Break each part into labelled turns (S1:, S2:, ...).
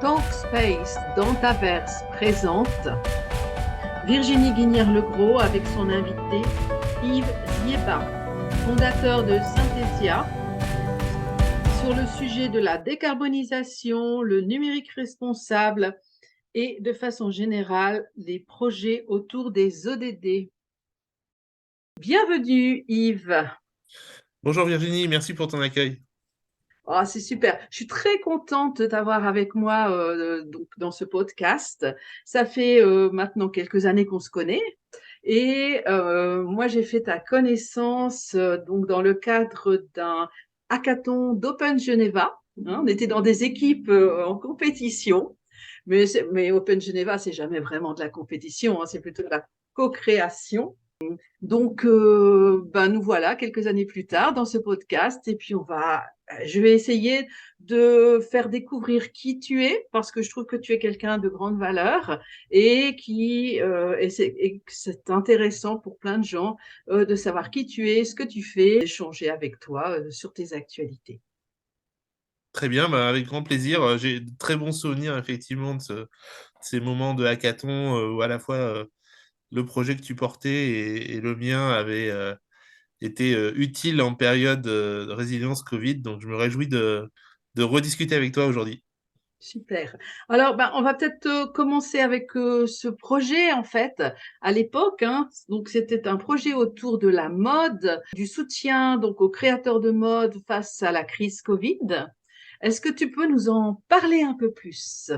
S1: Talkspace dans Taverse présente Virginie Guinière-Legros avec son invité Yves Zieba, fondateur de Synthesia, sur le sujet de la décarbonisation, le numérique responsable et de façon générale les projets autour des ODD. Bienvenue Yves.
S2: Bonjour Virginie, merci pour ton accueil.
S1: Oh, c'est super. Je suis très contente de t'avoir avec moi donc, dans ce podcast. Ça fait maintenant quelques années qu'on se connaît. Et moi, j'ai fait ta connaissance donc dans le cadre d'un hackathon d'Open Geneva. Hein, on était dans des équipes en compétition. Mais Open Geneva, c'est jamais vraiment de la compétition, hein, c'est plutôt de la co-création. Donc, nous voilà quelques années plus tard dans ce podcast et puis je vais essayer de faire découvrir qui tu es parce que je trouve que tu es quelqu'un de grande valeur et que c'est intéressant pour plein de gens de savoir qui tu es, ce que tu fais, échanger avec toi sur tes actualités.
S2: Très bien, avec grand plaisir. J'ai de très bons souvenirs effectivement de ces moments de hackathon où à la fois le projet que tu portais et le mien avaient été utiles en période de résilience Covid. Donc je me réjouis de rediscuter avec toi aujourd'hui.
S1: Super. Alors, on va peut-être commencer avec ce projet, en fait, à l'époque. Hein, donc, c'était un projet autour de la mode, du soutien donc aux créateurs de mode face à la crise Covid. Est-ce que tu peux nous en parler un peu plus?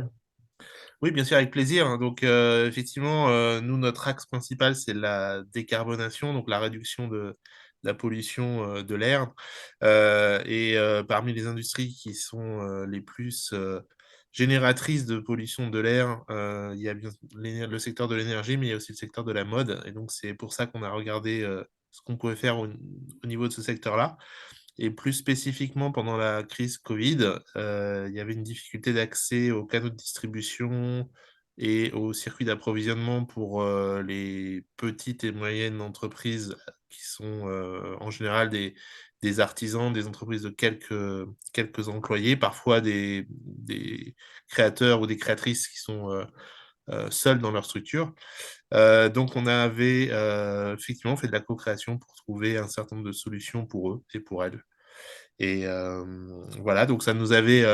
S2: Oui, bien sûr, avec plaisir. Donc effectivement, nous, notre axe principal, c'est la décarbonation, donc la réduction de la pollution de l'air. Parmi les industries qui sont les plus génératrices de pollution de l'air, il y a bien le secteur de l'énergie, mais il y a aussi le secteur de la mode. Et donc, c'est pour ça qu'on a regardé ce qu'on pouvait faire au niveau de ce secteur-là. Et plus spécifiquement, pendant la crise Covid, il y avait une difficulté d'accès aux canaux de distribution et aux circuits d'approvisionnement pour les petites et moyennes entreprises qui sont en général des artisans, des entreprises de quelques employés, parfois des créateurs ou des créatrices qui sont seuls dans leur structure. Donc, on avait effectivement fait de la co-création pour trouver un certain nombre de solutions pour eux et pour elles. Et voilà, donc ça nous avait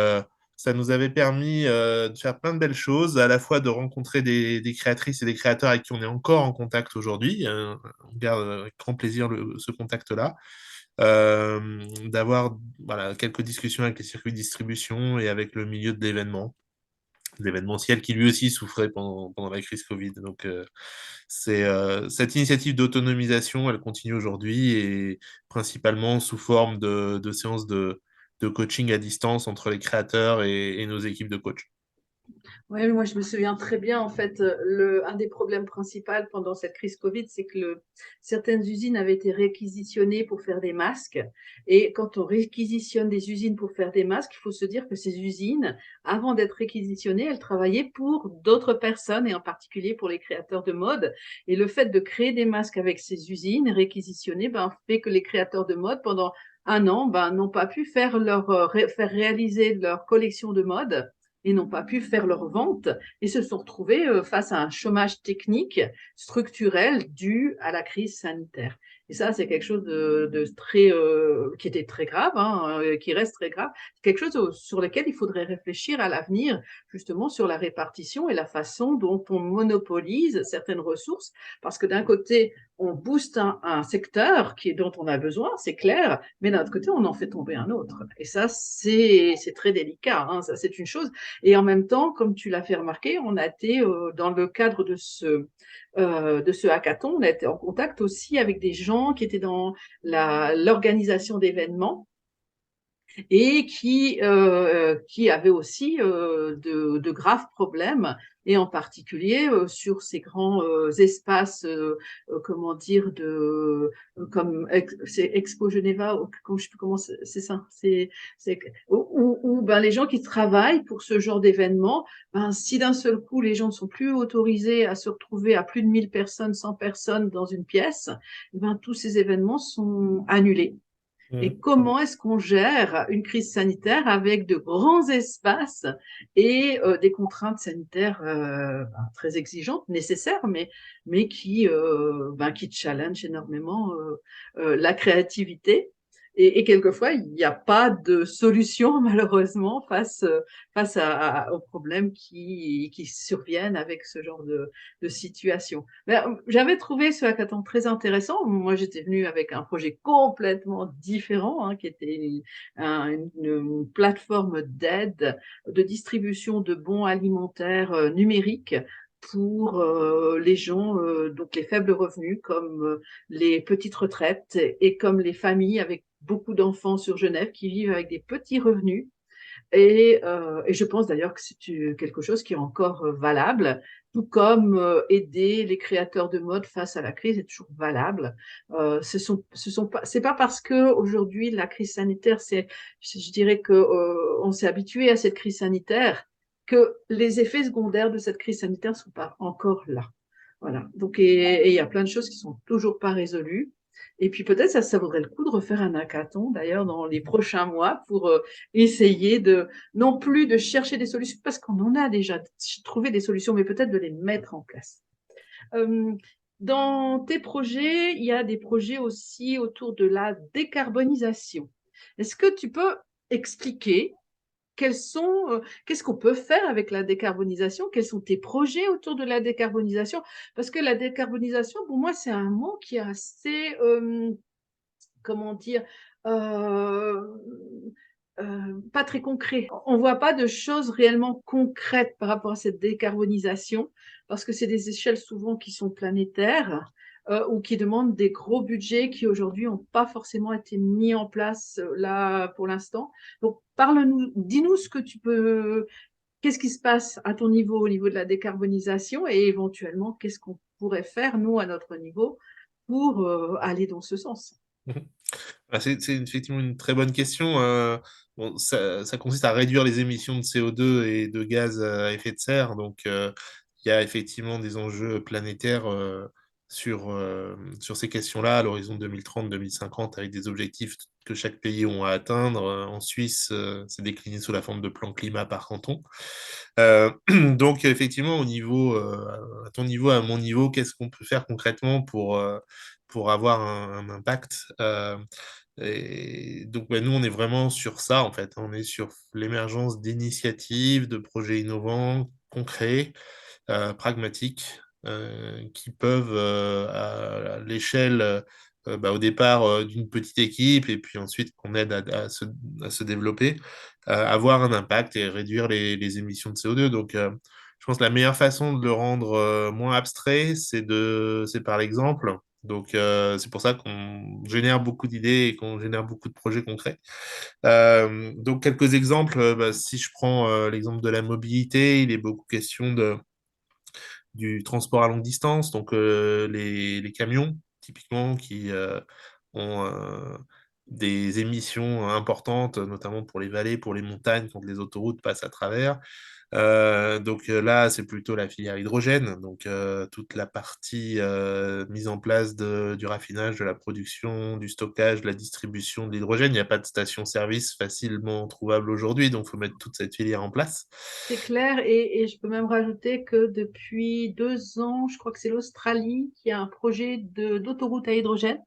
S2: permis de faire plein de belles choses, à la fois de rencontrer des créatrices et des créateurs avec qui on est encore en contact aujourd'hui. On garde avec grand plaisir ce contact-là. D'avoir voilà, quelques discussions avec les circuits de distribution et avec le milieu de l'événementiel qui lui aussi souffrait pendant la crise Covid. Donc, cette initiative d'autonomisation, elle continue aujourd'hui et principalement sous forme de séances de coaching à distance entre les créateurs et nos équipes de coach.
S1: Oui, moi je me souviens très bien, en fait, un des problèmes principaux pendant cette crise Covid, c'est que certaines usines avaient été réquisitionnées pour faire des masques. Et quand on réquisitionne des usines pour faire des masques, il faut se dire que ces usines, avant d'être réquisitionnées, elles travaillaient pour d'autres personnes et en particulier pour les créateurs de mode. Et le fait de créer des masques avec ces usines réquisitionnées, fait que les créateurs de mode, pendant un an, n'ont pas pu faire réaliser leur collection de mode et n'ont pas pu faire leur vente et se sont retrouvés face à un chômage technique structurel dû à la crise sanitaire. Et ça, c'est quelque chose de très qui était très grave, hein, qui reste très grave. C'est quelque chose sur lequel il faudrait réfléchir à l'avenir, justement sur la répartition et la façon dont on monopolise certaines ressources, parce que d'un côté, on booste un secteur dont on a besoin, c'est clair, mais d'un autre côté, on en fait tomber un autre. Et ça, c'est très délicat. Hein, ça, c'est une chose. Et en même temps, comme tu l'as fait remarquer, on a été dans le cadre de ce hackathon, on a été en contact aussi avec des gens qui étaient dans l'organisation d'événements et qui avait aussi de graves problèmes, et en particulier sur ces grands espaces, comment dire, c'est Expo Geneva, je sais plus comment c'est ça, où les gens qui travaillent pour ce genre d'événement, si d'un seul coup les gens ne sont plus autorisés à se retrouver à plus de 1 000 personnes, 100 personnes dans une pièce, tous ces événements sont annulés. Et
S2: Mhm.
S1: comment est-ce qu'on gère une crise sanitaire avec de grands espaces et des contraintes sanitaires très exigeantes, nécessaires, mais qui challenge énormément la créativité. Et quelquefois, il n'y a pas de solution, malheureusement, aux problèmes qui surviennent avec ce genre de situation. Mais, j'avais trouvé ce hackathon très intéressant. Moi, j'étais venue avec un projet complètement différent, hein, qui était une plateforme d'aide, de distribution de bons alimentaires numériques pour les gens, donc les faibles revenus, comme les petites retraites et comme les familles avec beaucoup d'enfants sur Genève qui vivent avec des petits revenus. Et je pense d'ailleurs que c'est quelque chose qui est encore valable, tout comme aider les créateurs de mode face à la crise est toujours valable. C'est pas parce que aujourd'hui la crise sanitaire, je dirais que on s'est habitué à cette crise sanitaire que les effets secondaires de cette crise sanitaire ne sont pas encore là. Voilà. Donc, et il y a plein de choses qui sont toujours pas résolues. Et puis peut-être ça vaudrait le coup de refaire un hackathon d'ailleurs dans les prochains mois pour essayer de non plus de chercher des solutions parce qu'on en a déjà trouvé des solutions, mais peut-être de les mettre en place. Euh, dans tes projets, il y a des projets aussi autour de la décarbonisation. Est-ce que tu peux expliquer qu'est-ce qu'on peut faire avec la décarbonisation? Quels sont tes projets autour de la décarbonisation? Parce que la décarbonisation, pour moi, c'est un mot qui est assez, comment dire, euh, pas très concret. On ne voit pas de choses réellement concrètes par rapport à cette décarbonisation, parce que c'est des échelles souvent qui sont planétaires ou qui demandent des gros budgets qui aujourd'hui n'ont pas forcément été mis en place là pour l'instant. Donc, parle-nous, dis-nous ce que tu peux, qu'est-ce qui se passe à ton niveau, au niveau de la décarbonisation, et éventuellement, qu'est-ce qu'on pourrait faire, nous, à notre niveau, pour aller dans ce sens.
S2: Ah, c'est effectivement une très bonne question. Bon, ça consiste à réduire les émissions de CO2 et de gaz à effet de serre. Donc, il y a effectivement des enjeux planétaires sur ces questions-là à l'horizon 2030-2050 avec des objectifs que chaque pays ont à atteindre. En Suisse, c'est décliné sous la forme de plan climat par canton. Donc, effectivement, à ton niveau, à mon niveau, qu'est-ce qu'on peut faire concrètement pour avoir un impact? Et donc, nous, on est vraiment sur ça, en fait. On est sur l'émergence d'initiatives, de projets innovants, concrets, pragmatiques, qui peuvent, à l'échelle, au départ, d'une petite équipe, et puis ensuite qu'on aide à se développer, avoir un impact et réduire les émissions de CO2. Donc, je pense que la meilleure façon de le rendre moins abstrait, c'est par l'exemple. Donc, c'est pour ça qu'on génère beaucoup d'idées et qu'on génère beaucoup de projets concrets. Donc, quelques exemples. Si je prends l'exemple de la mobilité, il est beaucoup question du transport à longue distance, donc les camions, typiquement, qui ont des émissions importantes, notamment pour les vallées, pour les montagnes, quand les autoroutes passent à travers. Donc là, c'est plutôt la filière hydrogène, donc toute la partie mise en place du raffinage, de la production, du stockage, de la distribution de l'hydrogène. Il n'y a pas de station-service facilement trouvable aujourd'hui, donc il faut mettre toute cette filière en place.
S1: C'est clair, et je peux même rajouter que depuis 2 ans, je crois que c'est l'Australie qui a un projet d'autoroute à hydrogène.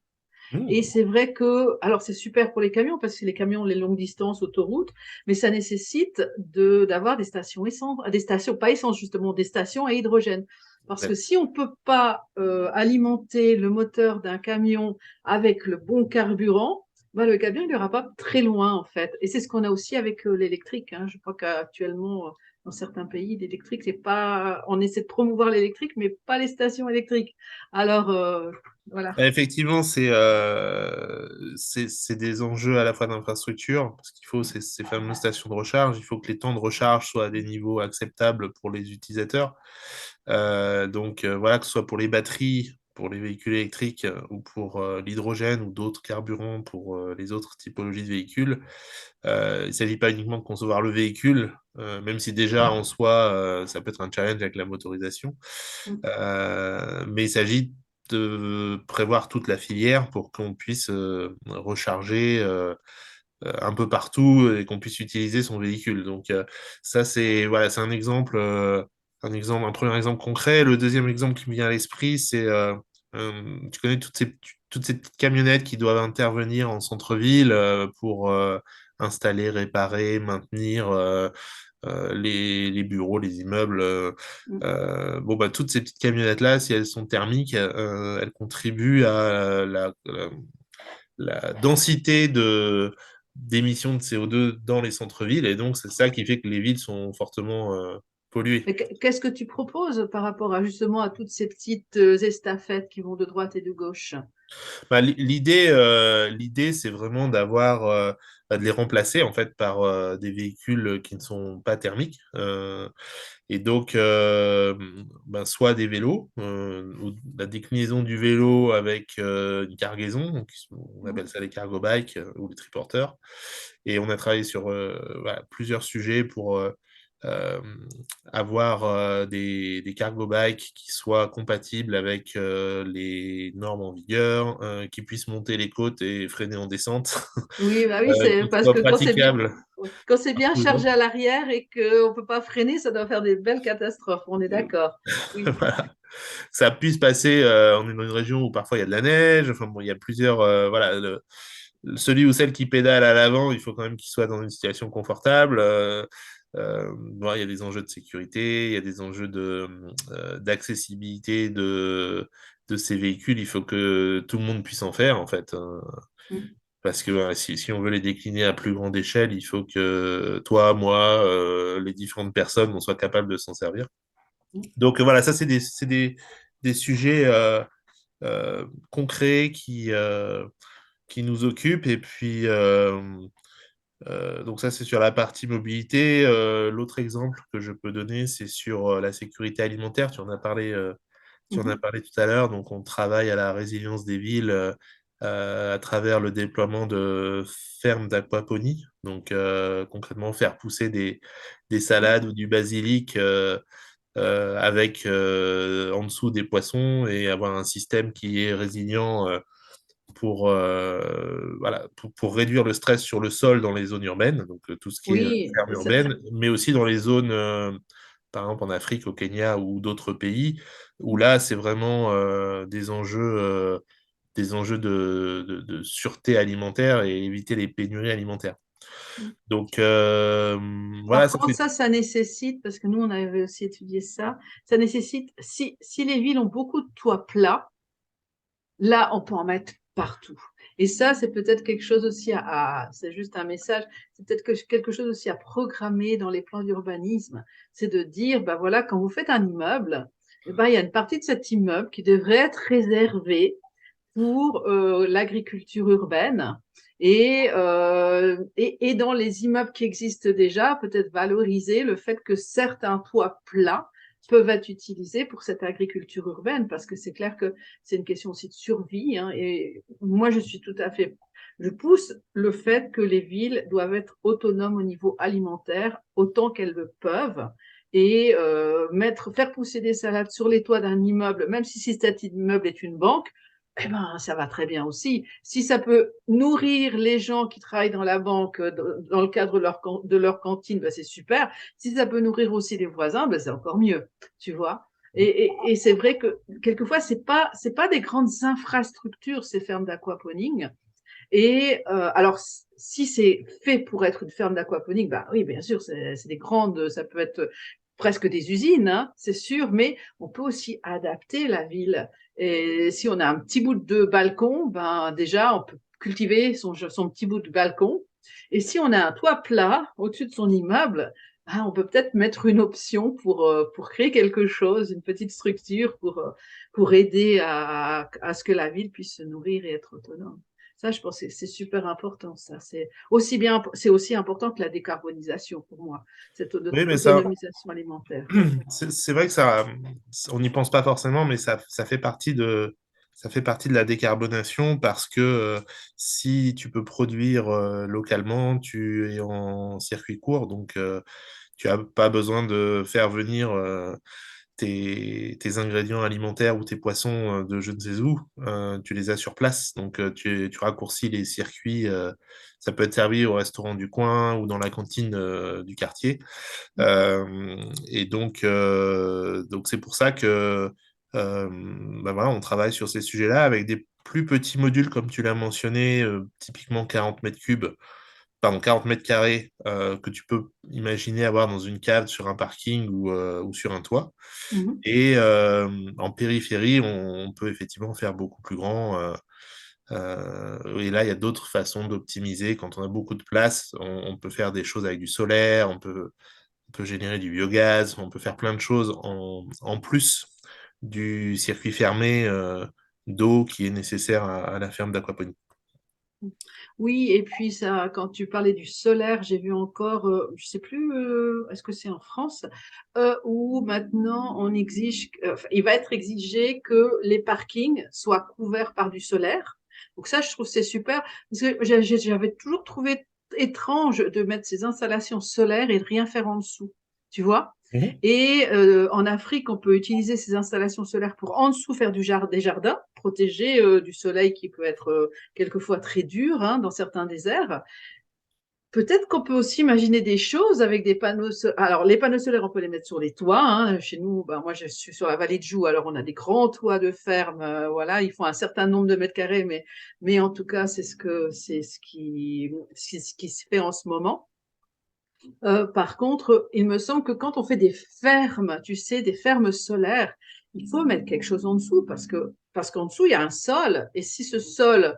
S1: Et
S2: Mmh.
S1: c'est vrai que, alors c'est super pour les camions, parce que les camions, les longues distances, autoroutes, mais ça nécessite d'avoir des stations essence, des stations, pas essence justement, des stations à hydrogène. Parce que
S2: Ouais.
S1: si on ne peut pas alimenter le moteur d'un camion avec le bon carburant, bah, le camion il n'ira pas très loin en fait. Et c'est ce qu'on a aussi avec l'électrique, hein. Je crois qu'actuellement, dans certains pays, l'électrique, c'est pas. On essaie de promouvoir l'électrique, mais pas les stations électriques. Alors, voilà.
S2: Effectivement, c'est des enjeux à la fois d'infrastructure, parce qu'il faut ces fameuses stations de recharge, il faut que les temps de recharge soient à des niveaux acceptables pour les utilisateurs. Donc voilà, que ce soit pour les batteries, pour les véhicules électriques, ou pour l'hydrogène ou d'autres carburants pour les autres typologies de véhicules. Il ne s'agit pas uniquement de concevoir le véhicule, même si déjà en soi, ça peut être un challenge avec la motorisation. Mais il s'agit de prévoir toute la filière pour qu'on puisse recharger un peu partout et qu'on puisse utiliser son véhicule. Donc ça, c'est voilà, c'est un premier exemple concret. Le deuxième exemple qui me vient à l'esprit, c'est tu connais toutes ces petites camionnettes qui doivent intervenir en centre-ville pour installer, réparer, maintenir les bureaux, les immeubles. Bon, bah, toutes ces petites camionnettes-là, si elles sont thermiques, elles contribuent à la densité d'émissions de CO2 dans les centres-villes. Et donc, c'est ça qui fait que les villes sont fortement polluées.
S1: Mais qu'est-ce que tu proposes par rapport à justement à toutes ces petites estafettes qui vont de droite et de gauche?
S2: Bah, l'idée, c'est vraiment de les remplacer en fait par des véhicules qui ne sont pas thermiques. Et donc, ben, soit des vélos, ou la déclinaison du vélo avec une cargaison, donc on appelle ça les cargo bikes ou les triporteurs. Et on a travaillé sur voilà, plusieurs sujets pour euh, avoir des cargo bikes qui soient compatibles avec les normes en vigueur, qui puissent monter les côtes et freiner en descente,
S1: Oui, bah oui, c'est
S2: qui
S1: parce
S2: soient
S1: que
S2: praticables
S1: quand c'est
S2: par
S1: bien
S2: tout le
S1: chargé
S2: monde.
S1: à l'arrière et qu'on ne peut pas freiner, ça doit faire des belles catastrophes. On est d'accord. Oui.
S2: Voilà. Ça puisse passer, on est dans une région où parfois il y a de la neige, enfin bon, il y a plusieurs, voilà, celui ou celle qui pédale à l'avant, il faut quand même qu'il soit dans une situation confortable. Bon, il y a des enjeux de sécurité, il y a des enjeux d'accessibilité de ces véhicules, il faut que tout le monde puisse en faire en fait.
S1: Mm.
S2: Parce que si on veut les décliner à plus grande échelle, il faut que toi, moi, les différentes personnes, on soit capable de s'en servir.
S1: Mm.
S2: Donc voilà, ça, des sujets concrets qui nous occupent. Et puis, donc ça, c'est sur la partie mobilité. L'autre exemple que je peux donner, c'est sur la sécurité alimentaire. Tu en as
S1: Mhm.
S2: parlé tout à l'heure. Donc, on travaille à la résilience des villes à travers le déploiement de fermes d'aquaponie. Donc, concrètement, faire pousser des salades ou du basilic avec en dessous des poissons et avoir un système qui est résilient voilà, pour réduire le stress sur le sol dans les zones urbaines, donc tout ce qui est
S1: Oui,
S2: ferme urbaine, mais aussi dans les zones, par exemple en Afrique, au Kenya ou d'autres pays, où là, c'est vraiment des enjeux de sûreté alimentaire et éviter les pénuries alimentaires. Donc, voilà,
S1: par
S2: ça
S1: contre,
S2: c'est...
S1: ça nécessite, parce que nous, on avait aussi étudié ça, ça nécessite, si les villes ont beaucoup de toits plats, là, on peut en mettre partout. Et ça, c'est peut-être quelque chose aussi c'est juste un message, c'est peut-être quelque chose aussi à programmer dans les plans d'urbanisme. C'est de dire, ben voilà, quand vous faites un immeuble, eh ben, il y a une partie de cet immeuble qui devrait être réservée pour l'agriculture urbaine et dans les immeubles qui existent déjà, peut-être valoriser le fait que certains toits plats peuvent être utilisés pour cette agriculture urbaine, parce que c'est clair que c'est une question aussi de survie. Hein, et moi, je pousse le fait que les villes doivent être autonomes au niveau alimentaire autant qu'elles le peuvent et faire pousser des salades sur les toits d'un immeuble, même si cet immeuble est une banque, eh ben, ça va très bien aussi. Si ça peut nourrir les gens qui travaillent dans la banque dans le cadre de leur cantine, ben c'est super. Si ça peut nourrir aussi les voisins, ben c'est encore mieux, tu vois. Et c'est vrai que quelquefois, c'est pas des grandes infrastructures, ces fermes d'aquaponing. Et alors, si c'est fait pour être une ferme d'aquaponie, bah oui, bien sûr, c'est des grandes, ça peut être presque des usines, hein, c'est sûr, mais on peut aussi adapter la ville. Et si on a un petit bout de balcon, ben déjà, on peut cultiver son petit bout de balcon. Et si on a un toit plat au-dessus de son immeuble, ben, on peut peut-être mettre une option pour créer quelque chose, une petite structure pour aider à ce que la ville puisse se nourrir et être autonome. Ça, je pense que c'est super important. Ça, c'est aussi important que la décarbonisation pour moi, cette
S2: Oui, mais ça,
S1: autonomisation alimentaire.
S2: c'est vrai que ça, on n'y pense pas forcément, mais ça fait partie de la décarbonation parce que si tu peux produire localement, tu es en circuit court, donc tu n'as pas besoin de faire venir tes ingrédients alimentaires ou tes poissons de je ne sais où, tu les as sur place. Donc, tu raccourcis les circuits. Ça peut être servi au restaurant du coin ou dans la cantine du quartier. Et donc c'est pour ça que bah voilà, on travaille sur ces sujets-là avec des plus petits modules, comme tu l'as mentionné, typiquement 40 mètres cubes, pardon, 40 mètres carrés, que tu peux imaginer avoir dans une cave sur un parking ou sur un toit.
S1: Mhm.
S2: Et en périphérie, on peut effectivement faire beaucoup plus grand. Et là, il y a d'autres façons d'optimiser. Quand on a beaucoup de place, on peut faire des choses avec du solaire, on peut générer du biogaz, on peut faire plein de choses en plus du circuit fermé d'eau qui est nécessaire à la ferme d'aquaponie.
S1: Oui, et puis ça, quand tu parlais du solaire, j'ai vu encore, je sais plus, est-ce que c'est en France, où maintenant on exige, enfin, il va être exigé que les parkings soient couverts par du solaire. Donc ça, je trouve c'est super, parce que j'avais toujours trouvé étrange de mettre ces installations solaires et de rien faire en dessous, tu vois.
S2: Mhm.
S1: Et en Afrique, on peut utiliser ces installations solaires pour en dessous faire des jardins, protégés du soleil qui peut être quelquefois très dur hein, dans certains déserts. Peut-être qu'on peut aussi imaginer des choses avec des panneaux solaires. Alors, les panneaux solaires, on peut les mettre sur les toits. Hein. Chez nous, ben, moi, je suis sur la vallée de Joux, alors on a des grands toits de ferme. Voilà, ils font un certain nombre de mètres carrés, mais en tout cas, c'est ce qui se fait en ce moment. Par contre, il me semble que quand on fait des fermes, tu sais, des fermes solaires, il faut mettre quelque chose en dessous parce qu'en dessous il y a un sol et si ce sol,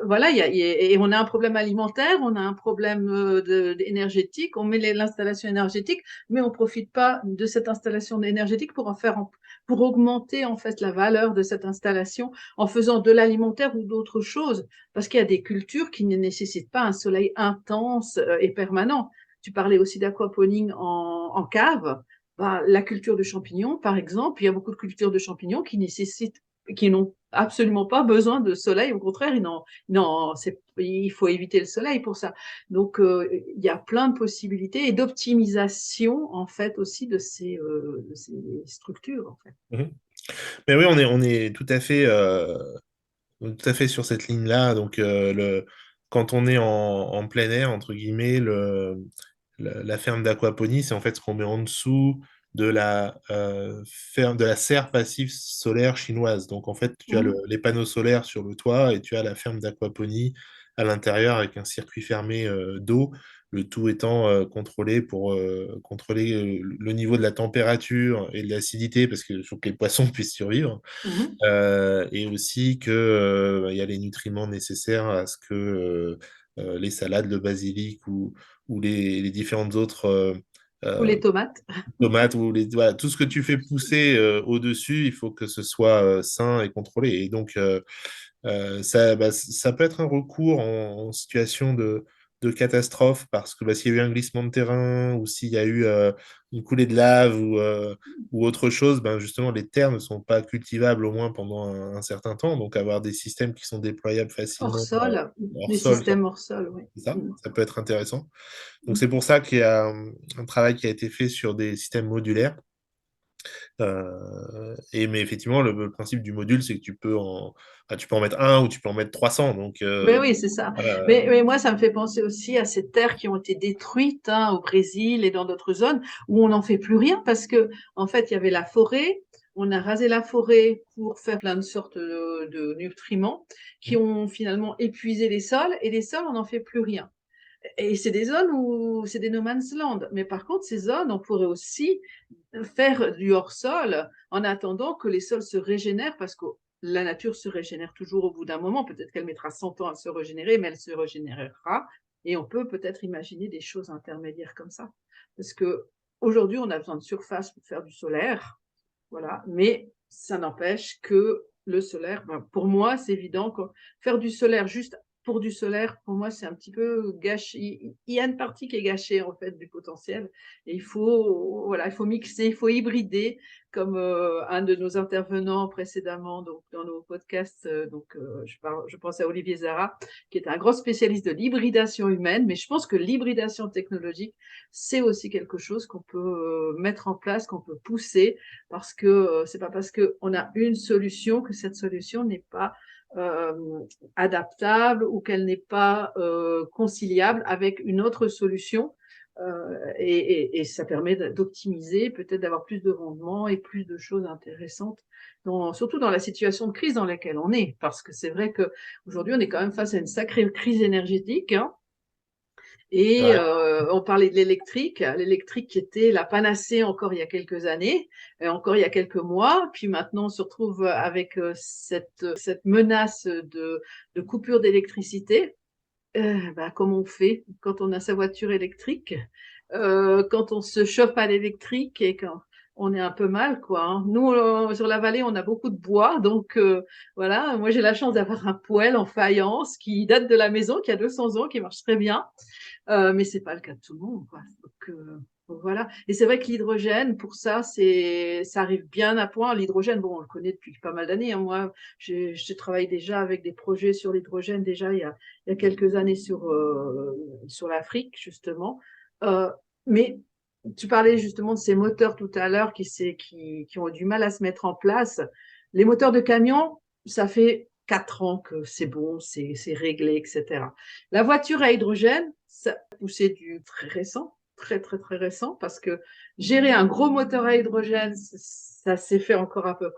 S1: voilà, et on a un problème alimentaire, on a un problème énergétique, on met l'installation énergétique, mais on profite pas de cette installation énergétique pour augmenter en fait la valeur de cette installation en faisant de l'alimentaire ou d'autres choses parce qu'il y a des cultures qui ne nécessitent pas un soleil intense et permanent. Tu parlais aussi d'aquaponing en cave. Bah, la culture de champignons, par exemple, il y a beaucoup de cultures de champignons qui n'ont absolument pas besoin de soleil. Au contraire, il faut éviter le soleil pour ça. Donc, il y a plein de possibilités et d'optimisation, en fait, aussi de ces structures, en fait.
S2: Mhm. Mais oui, on est tout à fait sur cette ligne-là. Donc, quand on est en plein air, entre guillemets, la ferme d'aquaponie, c'est en fait ce qu'on met en dessous de de la serre passive solaire chinoise. Donc, en fait, tu as
S1: Mhm.
S2: les panneaux solaires sur le toit et tu as la ferme d'aquaponie à l'intérieur avec un circuit fermé d'eau, le tout étant contrôlé pour contrôler le niveau de la température et de l'acidité parce qu'il faut que les poissons puissent survivre.
S1: Mhm.
S2: Et aussi que, il y a les nutriments nécessaires à ce que les salades, le basilic ou les différentes autres
S1: Ou
S2: euh,
S1: les tomates.
S2: tomates, voilà, tout ce que tu fais pousser au-dessus, il faut que ce soit sain et contrôlé. Et donc, ça peut être un recours en situation de catastrophe parce que s'il y a eu un glissement de terrain ou s'il y a eu une coulée de lave ou autre chose, ben, justement, les terres ne sont pas cultivables au moins pendant un certain temps. Donc, avoir des systèmes qui sont déployables
S1: Hors
S2: facilement
S1: sol,
S2: hors
S1: des
S2: sol,
S1: systèmes hors sol, oui.
S2: ça peut être intéressant. Donc, c'est pour ça qu'il y a un travail qui a été fait sur des systèmes modulaires. Mais effectivement, le principe du module, c'est que tu peux en mettre un ou tu peux en mettre 300. Donc,
S1: Mais oui, c'est ça.
S2: voilà.
S1: Mais moi, ça me fait penser aussi à ces terres qui ont été détruites hein, au Brésil et dans d'autres zones où on n'en fait plus rien parce que, en fait, il y avait la forêt. On a rasé la forêt pour faire plein de sortes de nutriments qui ont finalement épuisé les sols et les sols, on n'en fait plus rien. Et c'est des zones où c'est des no man's land. Mais par contre, ces zones, on pourrait aussi faire du hors-sol en attendant que les sols se régénèrent parce que la nature se régénère toujours au bout d'un moment. Peut-être qu'elle mettra 100 ans à se régénérer, mais elle se régénérera. Et on peut peut-être imaginer des choses intermédiaires comme ça. Parce que aujourd'hui, on a besoin de surface pour faire du solaire. Voilà. Mais ça n'empêche que le solaire, ben, pour moi, c'est évident que faire du solaire juste pour du solaire, pour moi, c'est un petit peu gâché. Il y a une partie qui est gâchée, en fait, du potentiel. Et voilà, il faut mixer, il faut hybrider comme un de nos intervenants précédemment donc, dans nos podcasts. Je pense à Olivier Zara, qui est un grand spécialiste de l'hybridation humaine. Mais je pense que l'hybridation technologique, c'est aussi quelque chose qu'on peut mettre en place, qu'on peut pousser, parce que c'est pas parce qu'on a une solution que cette solution n'est pas euh, adaptable ou qu'elle n'est pas conciliable avec une autre solution. Et ça permet d'optimiser, peut-être d'avoir plus de rendement et plus de choses intéressantes, surtout dans la situation de crise dans laquelle on est. Parce que c'est vrai qu'aujourd'hui, on est quand même face à une sacrée crise énergétique. Hein, et
S2: Ouais.
S1: on parlait de l'électrique qui était la panacée encore il y a quelques années, encore il y a quelques mois. Puis maintenant, on se retrouve avec cette menace de coupure d'électricité. Comment on fait quand on a sa voiture électrique, quand on se chauffe à l'électrique et quand on est un peu mal, quoi. Hein. Nous, sur la vallée, on a beaucoup de bois, donc voilà. Moi, j'ai la chance d'avoir un poêle en faïence qui date de la maison, qui a 200 ans, qui marche très bien. Mais c'est pas le cas de tout le monde, quoi. Donc voilà. Et c'est vrai que l'hydrogène, pour ça, ça arrive bien à point. L'hydrogène, bon, on le connaît depuis pas mal d'années. Hein. Moi, je travaille déjà avec des projets sur l'hydrogène déjà il y a quelques années sur l'Afrique, justement. Euh, mais tu parlais justement de ces moteurs tout à l'heure qui ont du mal à se mettre en place. Les moteurs de camion, ça fait 4 ans que c'est bon, c'est réglé, etc. La voiture à hydrogène, ça a poussé du très récent, très très très récent, parce que gérer un gros moteur à hydrogène, ça s'est fait encore à peu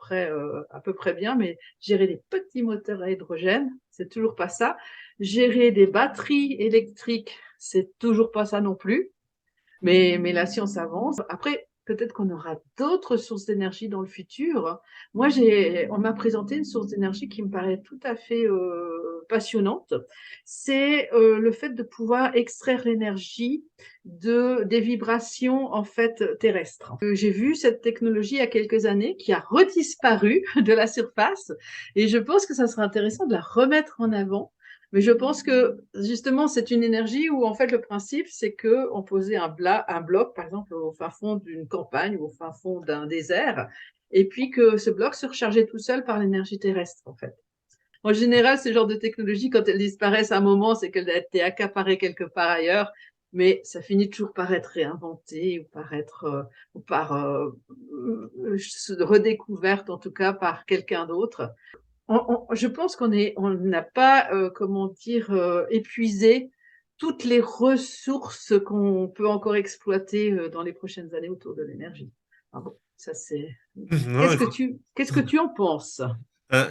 S1: près bien, mais gérer des petits moteurs à hydrogène, c'est toujours pas ça. Gérer des batteries électriques, c'est toujours pas ça non plus. Mais la science avance. Après, peut-être qu'on aura d'autres sources d'énergie dans le futur. Moi, on m'a présenté une source d'énergie qui me paraît tout à fait passionnante. C'est le fait de pouvoir extraire l'énergie des vibrations en fait terrestres. J'ai vu cette technologie il y a quelques années qui a redisparu de la surface et je pense que ça serait intéressant de la remettre en avant. Mais je pense que justement, c'est une énergie où en fait le principe, c'est que on posait un bloc, par exemple, au fin fond d'une campagne ou au fin fond d'un désert, et puis que ce bloc se rechargeait tout seul par l'énergie terrestre, en fait. En général, ce genre de technologie, quand elles disparaissent à un moment, c'est qu'elles ont été accaparées quelque part ailleurs, mais ça finit toujours par être réinventé ou par être ou par redécouverte, en tout cas par quelqu'un d'autre. Je pense on n'a pas, comment dire, épuisé toutes les ressources qu'on peut encore exploiter dans les prochaines années autour de l'énergie. Ah bon, ça c'est.
S2: Non,
S1: Qu'est-ce que tu en penses?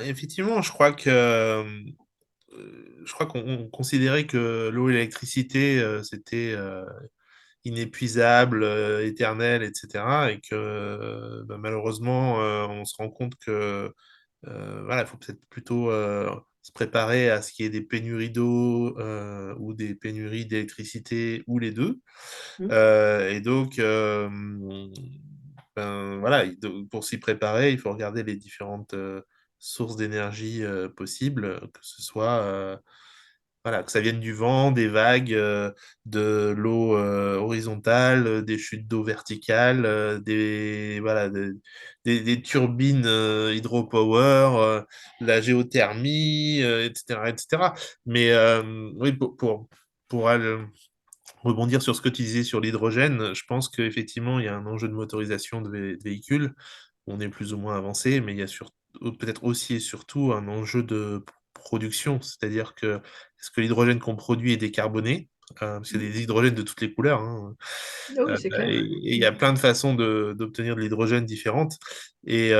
S2: effectivement, je crois qu'on considérait que l'eau et l'électricité, c'était inépuisable, éternel, etc. Et que malheureusement, on se rend compte que voilà, il faut peut-être plutôt se préparer à ce qu'il y ait des pénuries d'eau ou des pénuries d'électricité ou les deux.
S1: Hmm.
S2: Et donc, voilà, pour s'y préparer, il faut regarder les différentes sources d'énergie possibles, que ce soit voilà, que ça vienne du vent, des vagues, de l'eau horizontale, des chutes d'eau verticales, voilà, des turbines hydropower, la géothermie, etc., etc. Mais oui, pour rebondir sur ce que tu disais sur l'hydrogène, je pense qu'effectivement, il y a un enjeu de motorisation de véhicules. On est plus ou moins avancé, mais il y a peut-être aussi et surtout un enjeu de production. C'est-à-dire que est-ce que l'hydrogène qu'on produit est décarboné? Parce qu'il y a des hydrogènes de toutes les couleurs. Hein.
S1: Ah oui, c'est clair.
S2: Et il y a plein de façons d'obtenir de l'hydrogène différentes. Et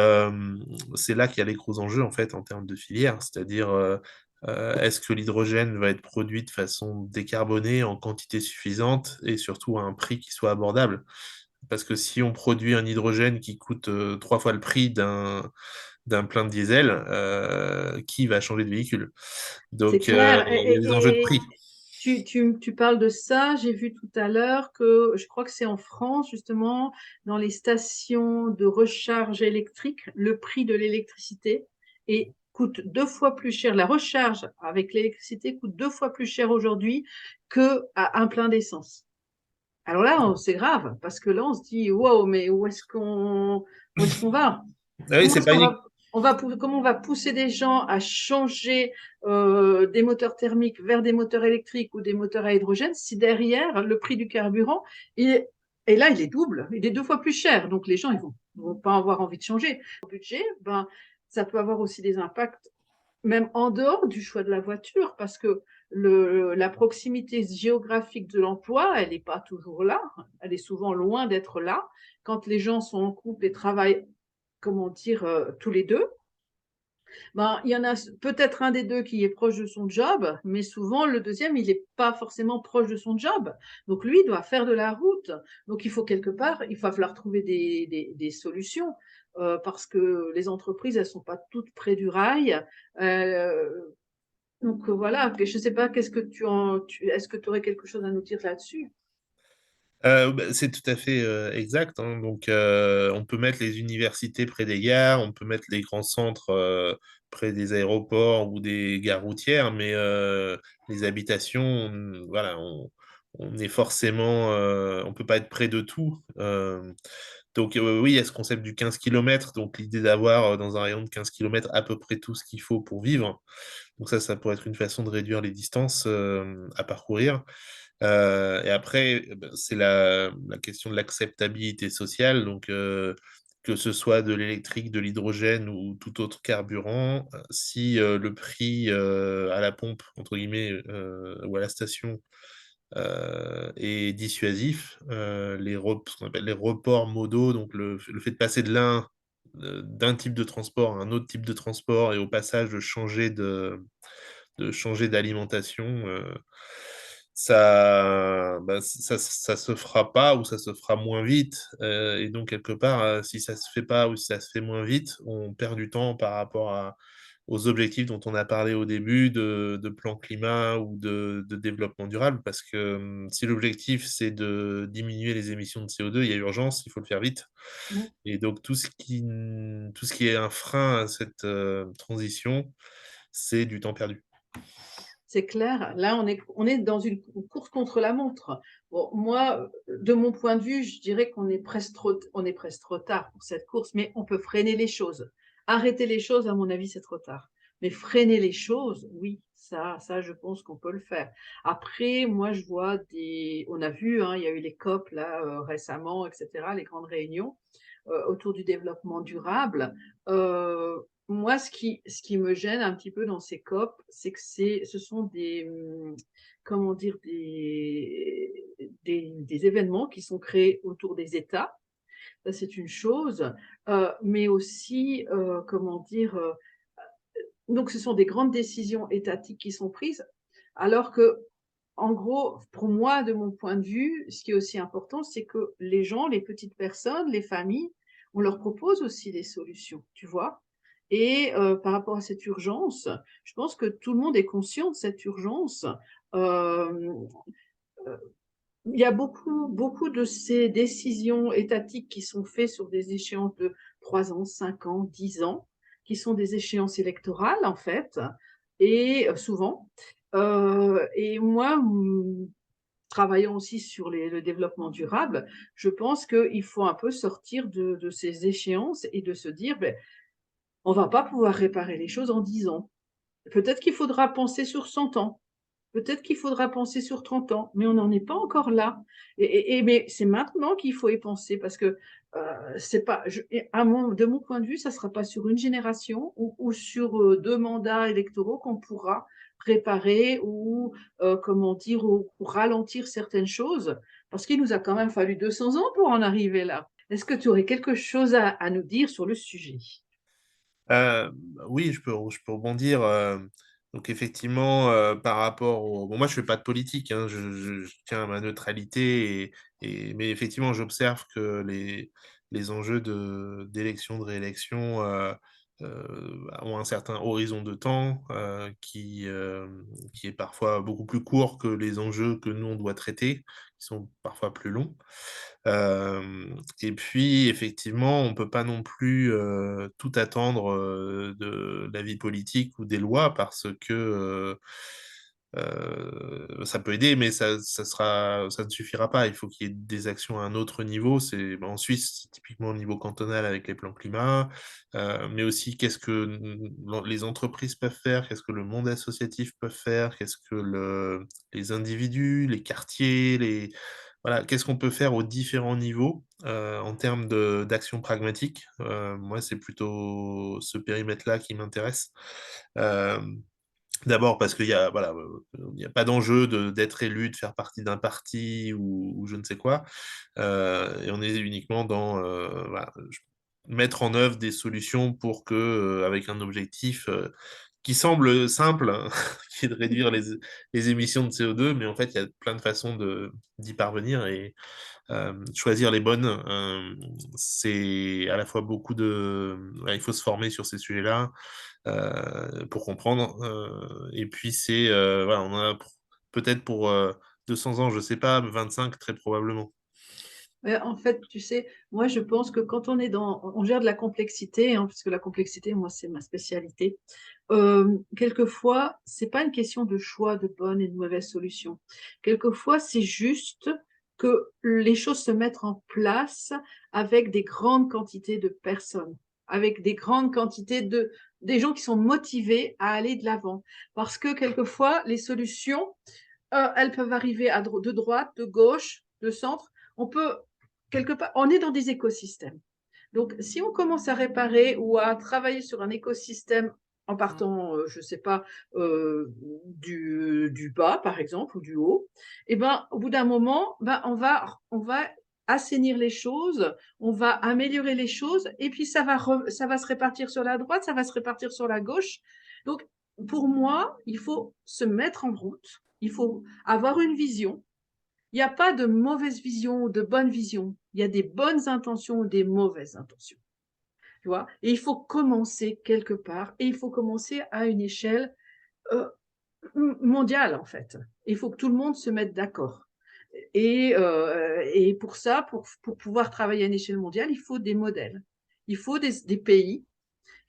S2: c'est là qu'il y a les gros enjeux, en fait, en termes de filière. C'est-à-dire, est-ce que l'hydrogène va être produit de façon décarbonée, en quantité suffisante et surtout à un prix qui soit abordable? Parce que si on produit un hydrogène qui coûte 3 fois le prix d'un plein de diesel, qui va changer de véhicule?
S1: C'est
S2: Donc,
S1: clair.
S2: il y a des enjeux de prix.
S1: Tu parles de ça. J'ai vu tout à l'heure que je crois que c'est en France, justement, dans les stations de recharge électrique, le prix de l'électricité coûte 2 fois plus cher. La recharge avec l'électricité coûte 2 fois plus cher aujourd'hui qu'à un plein d'essence. Alors là, c'est grave, parce que là, on se dit, wow, mais où est-ce qu'on va?
S2: Ah oui,
S1: Comment
S2: c'est
S1: est-ce
S2: pas
S1: qu'on
S2: unique.
S1: va, comment on va pousser des gens à changer des moteurs thermiques vers des moteurs électriques ou des moteurs à hydrogène si derrière le prix du carburant il est, et là il est double, il est 2 fois plus cher. Donc les gens ils vont pas avoir envie de changer. Le budget, ben ça peut avoir aussi des impacts même en dehors du choix de la voiture, parce que la proximité géographique de l'emploi, elle n'est pas toujours là, elle est souvent loin d'être là. Quand les gens sont en couple et travaillent, comment dire, tous les deux, ben, il y en a peut-être un des deux qui est proche de son job, mais souvent le deuxième, il n'est pas forcément proche de son job. Donc lui, il doit faire de la route. Donc il faut quelque part, il va falloir trouver des solutions, parce que les entreprises, elles ne sont pas toutes près du rail. Euh, donc voilà, je ne sais pas, qu'est-ce que est-ce que tu aurais quelque chose à nous dire là-dessus?
S2: Bah, c'est tout à fait exact, hein. Donc, on peut mettre les universités près des gares, on peut mettre les grands centres près des aéroports ou des gares routières, mais les habitations, voilà, on est forcément, on peut pas être près de tout. Donc, oui, il y a ce concept du 15 km, donc l'idée d'avoir dans un rayon de 15 km à peu près tout ce qu'il faut pour vivre. Donc ça pourrait être une façon de réduire les distances à parcourir. Et après, ben, c'est la question de l'acceptabilité sociale. Donc, que ce soit de l'électrique, de l'hydrogène ou tout autre carburant, si le prix à la pompe, entre guillemets, ou à la station est dissuasif, ce qu'on appelle les reports modaux, donc le fait de passer d'un type de transport à un autre type de transport et au passage de changer d'alimentation, ça se fera pas ou ça se fera moins vite. Et donc, quelque part, si ça se fait pas ou si ça se fait moins vite, on perd du temps par rapport aux objectifs dont on a parlé au début de plan climat ou de développement durable. Parce que si l'objectif, c'est de diminuer les émissions de CO2, il y a urgence, il faut le faire vite. Et donc, tout ce qui est un frein à cette transition, c'est du temps perdu.
S1: C'est clair. Là, on est dans une course contre la montre. Bon, moi, de mon point de vue, je dirais on est presque trop tard pour cette course, mais on peut freiner les choses. Arrêter les choses, à mon avis, c'est trop tard. Mais freiner les choses, oui, ça, je pense qu'on peut le faire. Après, moi, je vois on a vu, hein, il y a eu les COP là récemment, etc., les grandes réunions autour du développement durable. Moi, ce qui me gêne un petit peu dans ces COP, c'est que ce sont comment dire, des événements qui sont créés autour des États. Ça, c'est une chose. Mais aussi, comment dire, donc ce sont des grandes décisions étatiques qui sont prises, alors que, en gros, pour moi, de mon point de vue, ce qui est aussi important, c'est que les gens, les petites personnes, les familles, on leur propose aussi des solutions, tu vois. Et par rapport à cette urgence, je pense que tout le monde est conscient de cette urgence. Euh, euh, il y a beaucoup, beaucoup de ces décisions étatiques qui sont faites sur des échéances de 3 ans, 5 ans, 10 ans, qui sont des échéances électorales, en fait, et souvent. Et moi, travaillant aussi sur le développement durable, je pense qu'il faut un peu sortir de ces échéances et de se dire, ben, on ne va pas pouvoir réparer les choses en 10 ans. Peut-être qu'il faudra penser sur 100 ans. Peut-être qu'il faudra penser sur 30 ans, mais on n'en est pas encore là. Mais c'est maintenant qu'il faut y penser parce que c'est pas, de mon point de vue, ça ne sera pas sur une génération ou sur 2 mandats électoraux qu'on pourra réparer ou, comment dire, ou ralentir certaines choses parce qu'il nous a quand même fallu 200 ans pour en arriver là. Est-ce que tu aurais quelque chose à nous dire sur le sujet?
S2: Euh, oui, je peux rebondir. Donc effectivement, par rapport au... Bon, moi, je fais pas de politique, hein, je tiens à ma neutralité, mais effectivement, j'observe que les enjeux d'élection, de réélection ont un certain horizon de temps qui est parfois beaucoup plus court que les enjeux que nous, on doit traiter, qui sont parfois plus longs. Et puis, effectivement, on ne peut pas non plus tout attendre de la vie politique ou des lois parce que Ça peut aider, mais ça ne suffira pas. Il faut qu'il y ait des actions à un autre niveau. En Suisse, c'est typiquement au niveau cantonal avec les plans climat, mais aussi qu'est-ce que les entreprises peuvent faire, qu'est-ce que le monde associatif peut faire, qu'est-ce que les individus, les quartiers, voilà, qu'est-ce qu'on peut faire aux différents niveaux en termes d'action pragmatique. Moi, c'est plutôt ce périmètre-là qui m'intéresse. Euh, D'abord parce qu'il y a, voilà, il n'y a pas d'enjeu d'être élu, de faire partie d'un parti ou je ne sais quoi. Et on est uniquement dans voilà, mettre en œuvre des solutions pour que, avec un objectif qui semble simple, hein, qui est de réduire les émissions de CO2, mais en fait, il y a plein de façons d'y parvenir et choisir les bonnes, c'est à la fois beaucoup il faut se former sur ces sujets-là pour comprendre. Et puis, voilà, on en a peut-être pour 200 ans, je sais pas, 25 très probablement.
S1: En fait, tu sais, moi, je pense que quand on gère de la complexité, hein, parce que la complexité, moi, c'est ma spécialité. Quelquefois, c'est pas une question de choix de bonnes et de mauvaises solutions. Quelquefois, c'est juste que les choses se mettent en place avec des grandes quantités de personnes, avec des grandes quantités des gens qui sont motivés à aller de l'avant. Parce que quelquefois, les solutions, elles peuvent arriver de droite, de gauche, de centre. On peut, quelque part, on est dans des écosystèmes. Donc, si on commence à réparer ou à travailler sur un écosystème en partant, je ne sais pas, du bas, par exemple, ou du haut, eh ben, au bout d'un moment, ben, on va assainir les choses, on va améliorer les choses, et puis ça va se répartir sur la droite, ça va se répartir sur la gauche. Donc, pour moi, il faut se mettre en route, il faut avoir une vision. Il n'y a pas de mauvaise vision ou de bonne vision. Il y a des bonnes intentions ou des mauvaises intentions. Tu vois. Et il faut commencer quelque part et il faut commencer à une échelle euh, mondiale, en fait. Il faut que tout le monde se mette d'accord. Et pour ça, pour pouvoir travailler à une échelle mondiale, il faut des modèles. Il faut des pays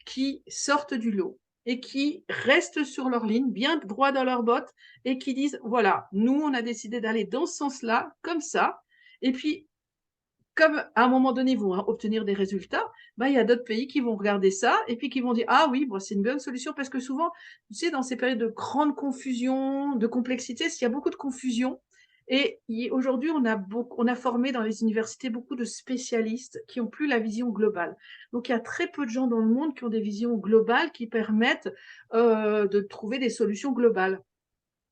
S1: qui sortent du lot et qui restent sur leur ligne, bien droit dans leurs bottes, et qui disent, voilà, nous, on a décidé d'aller dans ce sens-là, comme ça. Et puis, comme à un moment donné, ils vont obtenir des résultats, ben, il y a d'autres pays qui vont regarder ça et puis qui vont dire, ah oui, bon, c'est une bonne solution, parce que souvent, tu sais, dans ces périodes de grande confusion, de complexité, il y a beaucoup de confusion. Et aujourd'hui, on a formé dans les universités beaucoup de spécialistes qui n'ont plus la vision globale. Donc, il y a très peu de gens dans le monde qui ont des visions globales qui permettent de trouver des solutions globales.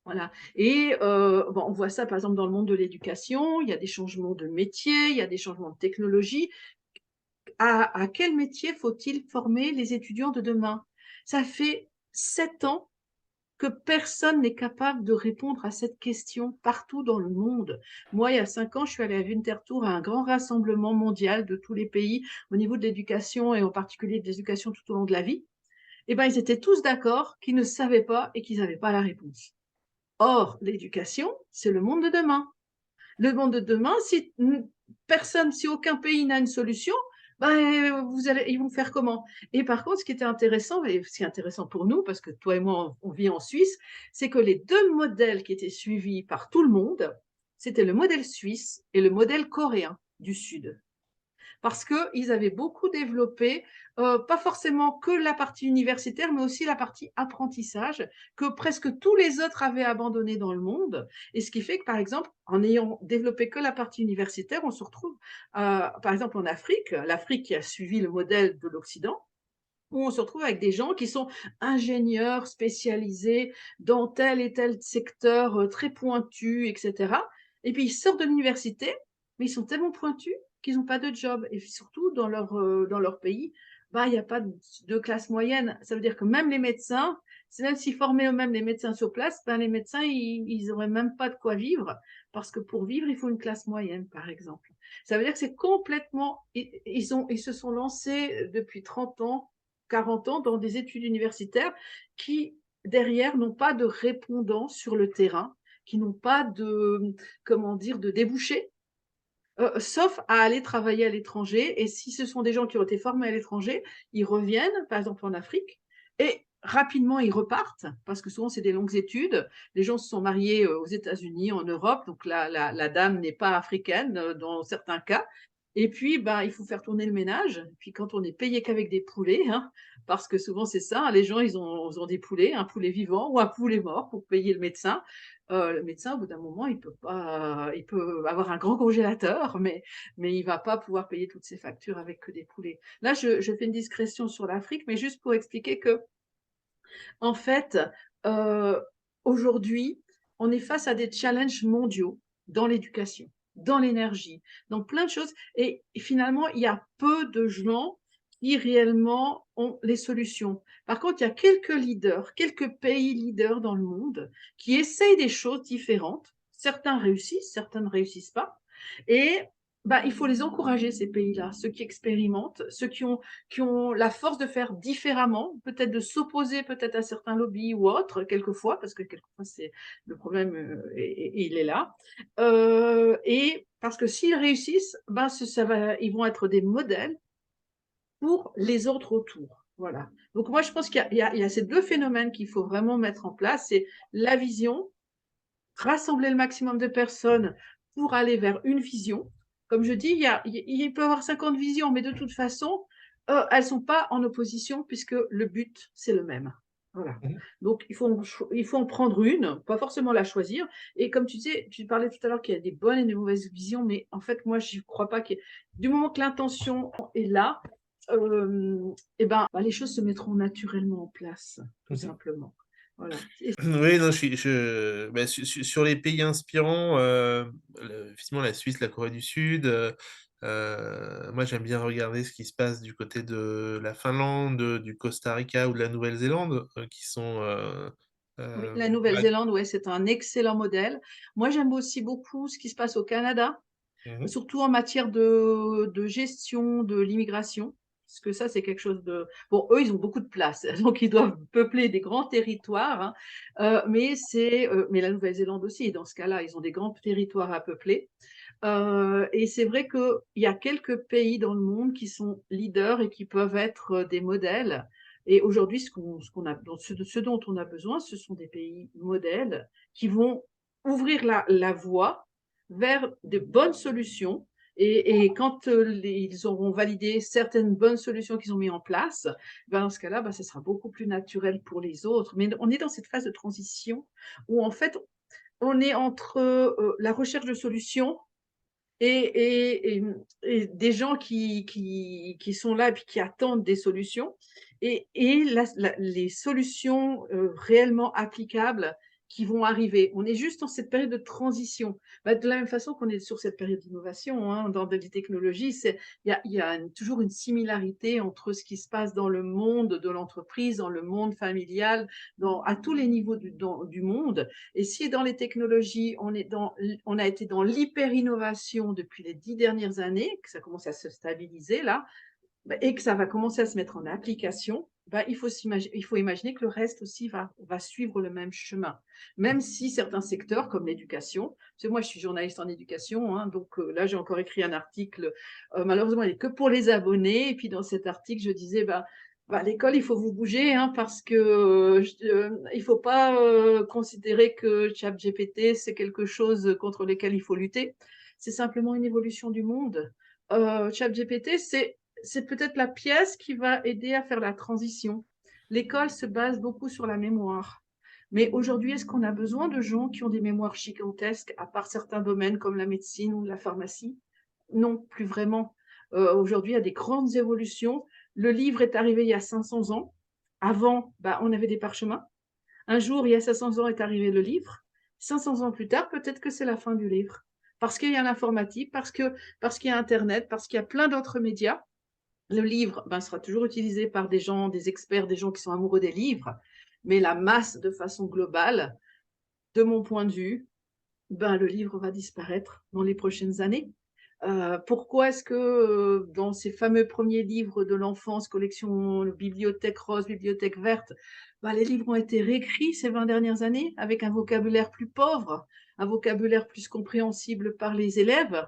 S1: Voilà. Et bon, on voit ça par exemple dans le monde de l'éducation, il y a des changements de métier, il y a des changements de technologie. À quel métier faut-il former les étudiants de demain? Ça fait 7 ans que personne n'est capable de répondre à cette question partout dans le monde. Moi, il y a 5 ans, je suis allée à Winterthur à un grand rassemblement mondial de tous les pays au niveau de l'éducation et en particulier de l'éducation tout au long de la vie. Eh ben, ils étaient tous d'accord qu'ils ne savaient pas et qu'ils n'avaient pas la réponse. Or, l'éducation, c'est le monde de demain. Le monde de demain, si personne, si aucun pays n'a une solution, ben, ils vont faire comment? Et par contre, ce qui était intéressant, et ce qui est intéressant pour nous, parce que toi et moi, on vit en Suisse, c'est que les deux modèles qui étaient suivis par tout le monde, c'était le modèle suisse et le modèle coréen du Sud, parce qu'ils avaient beaucoup développé, pas forcément que la partie universitaire, mais aussi la partie apprentissage, que presque tous les autres avaient abandonné dans le monde. Et ce qui fait que, par exemple, en ayant développé que la partie universitaire, on se retrouve, par exemple, en Afrique, l'Afrique qui a suivi le modèle de l'Occident, où on se retrouve avec des gens qui sont ingénieurs spécialisés dans tel et tel secteur très pointu, etc. Et puis ils sortent de l'université, mais ils sont tellement pointus qu'ils n'ont pas de job. Et surtout, dans leur pays, bah, il n'y a pas de classe moyenne. Ça veut dire que même les médecins, même s'ils formaient eux-mêmes les médecins sur place, ben, les médecins, ils n'auraient même pas de quoi vivre. Parce que pour vivre, il faut une classe moyenne, par exemple. Ça veut dire que c'est complètement... Ils se sont lancés depuis 30 ans 40 ans dans des études universitaires qui, derrière, n'ont pas de répondants sur le terrain, qui n'ont pas de, comment dire, de débouchés, sauf à aller travailler à l'étranger. Et si ce sont des gens qui ont été formés à l'étranger, ils reviennent, par exemple en Afrique, et rapidement, ils repartent, parce que souvent, c'est des longues études. Les gens se sont mariés aux États-Unis, en Europe, donc la dame n'est pas africaine dans certains cas. Et puis, ben, il faut faire tourner le ménage. Et puis, quand on est payé qu'avec des poulets, hein, parce que souvent c'est ça, les gens, ils ont des poulets, un poulet vivant ou un poulet mort pour payer le médecin. Le médecin, au bout d'un moment, il peut pas, il peut avoir un grand congélateur, mais il va pas pouvoir payer toutes ses factures avec que des poulets. Là, je fais une discrétion sur l'Afrique, mais juste pour expliquer que en fait, euh, aujourd'hui, on est face à des challenges mondiaux dans l'éducation, dans l'énergie, dans plein de choses. Et finalement, il y a peu de gens qui réellement ont les solutions. Par contre, il y a quelques leaders, quelques pays leaders dans le monde qui essayent des choses différentes. Certains réussissent, certains ne réussissent pas. Et bah, il faut les encourager, ces pays-là, ceux qui expérimentent, ceux qui ont la force de faire différemment, peut-être de s'opposer peut-être à certains lobbies ou autres, quelquefois, parce que quelquefois c'est le problème, il est là. Et parce que s'ils réussissent, ben, ils vont être des modèles pour les autres autour. Voilà. Donc moi, je pense qu'il y a ces deux phénomènes qu'il faut vraiment mettre en place, c'est la vision, rassembler le maximum de personnes pour aller vers une vision. Comme je dis, il peut y avoir 50 visions, mais de toute façon, elles ne sont pas en opposition puisque le but, c'est le même. Voilà.
S2: Mhm.
S1: Donc, il faut en prendre une, pas forcément la choisir. Et comme tu disais, tu parlais tout à l'heure qu'il y a des bonnes et des mauvaises visions, mais en fait, moi, je ne crois pas que du moment que l'intention est là, et ben, les choses se mettront naturellement en place, tout
S2: Mhm.
S1: simplement. Voilà.
S2: Oui, non, bah, sur les pays inspirants, effectivement, la Suisse, la Corée du Sud, moi j'aime bien regarder ce qui se passe du côté de la Finlande, du Costa Rica ou de la Nouvelle-Zélande, qui sont...
S1: Oui,
S2: euh,
S1: la
S2: bah,
S1: Nouvelle-Zélande, ouais, c'est un excellent modèle. Moi, j'aime aussi beaucoup ce qui se passe au Canada,
S2: mhm,
S1: surtout en matière de gestion de l'immigration. Parce que ça, c'est quelque chose de... Bon, eux, ils ont beaucoup de place, donc ils doivent peupler des grands territoires. Hein. Mais la Nouvelle-Zélande aussi, et dans ce cas-là, ils ont des grands territoires à peupler. Et c'est vrai qu'il y a quelques pays dans le monde qui sont leaders et qui peuvent être des modèles. Et aujourd'hui, ce dont on a besoin, ce sont des pays modèles qui vont ouvrir la voie vers de bonnes solutions. Et quand ils auront validé certaines bonnes solutions qu'ils ont mis en place, ben dans ce cas-là, ben, ce sera beaucoup plus naturel pour les autres. Mais on est dans cette phase de transition où en fait, on est entre la recherche de solutions et des gens qui sont là et puis qui attendent des solutions et les solutions réellement applicables qui vont arriver. On est juste dans cette période de transition. Bah, de la même façon qu'on est sur cette période d'innovation hein, dans des technologies, il y a toujours une similarité entre ce qui se passe dans le monde de l'entreprise, dans le monde familial, à tous les niveaux du monde. Et si dans les technologies, on a été dans l'hyper-innovation depuis les 10 dernières années, que ça commence à se stabiliser là, et que ça va commencer à se mettre en application, il faut imaginer que le reste aussi va suivre le même chemin. Même si certains secteurs, comme l'éducation, parce que moi je suis journaliste en éducation, hein, donc là j'ai encore écrit un article, malheureusement il n'est que pour les abonnés, et puis dans cet article je disais, l'école, il faut vous bouger hein, parce que il faut pas considérer que ChatGPT c'est quelque chose contre lequel il faut lutter. C'est simplement une évolution du monde. ChatGPT, c'est peut-être la pièce qui va aider à faire la transition. L'école se base beaucoup sur la mémoire. Mais aujourd'hui, est-ce qu'on a besoin de gens qui ont des mémoires gigantesques, à part certains domaines comme la médecine ou la pharmacie? Non, plus vraiment. Aujourd'hui, il y a des grandes évolutions. Le livre est arrivé il y a 500 ans. Avant, on avait des parchemins. Un jour, il y a 500 ans, est arrivé le livre. 500 ans plus tard, peut-être que c'est la fin du livre. Parce qu'il y a l'informatique, parce qu'il y a Internet, parce qu'il y a plein d'autres médias. Le livre sera toujours utilisé par des gens, des experts, des gens qui sont amoureux des livres. Mais la masse, de façon globale, de mon point de vue, le livre va disparaître dans les prochaines années. Pourquoi est-ce que dans ces fameux premiers livres de l'enfance, collection Bibliothèque rose, Bibliothèque verte, les livres ont été réécrits ces 20 dernières années avec un vocabulaire plus pauvre, un vocabulaire plus compréhensible par les élèves?